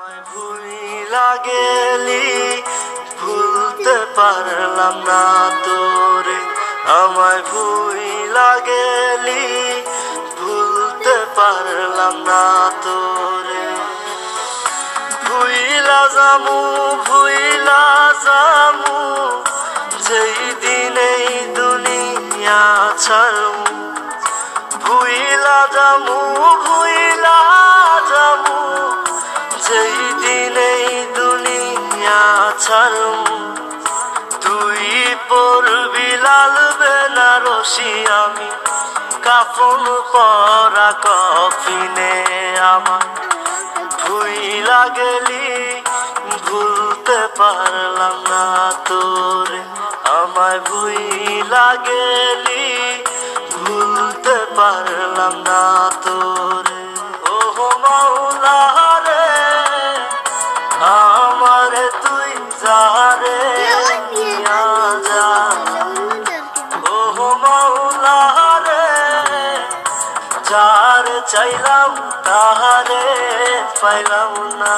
ভুইলা গেলি ভুলতে পারলাম না তোরে, আমায় ভুইলা গেলি ভুলতে পারলাম না তোরে। ভুইলা যামু যেই দিনেই দুনিয়া ছাড়মু, ভুইলা যামু যেই দিনেই দুনিয়া ছাড়মু। তুই পড়বি লাল বেনারসি, আমি কাফন পরা কফিনে। আমার ভুইলা গেলি ভুলতে পারলাম না তোরে, আমায় ভুইলা গেলি ভুলতে পারলাম না তোরে। ওহো মাওলা রে, আমারে তুই যারে নিয়া যা। ওহো মাওলা রে, যারে চাইলাম তাহারে পাইলাম না।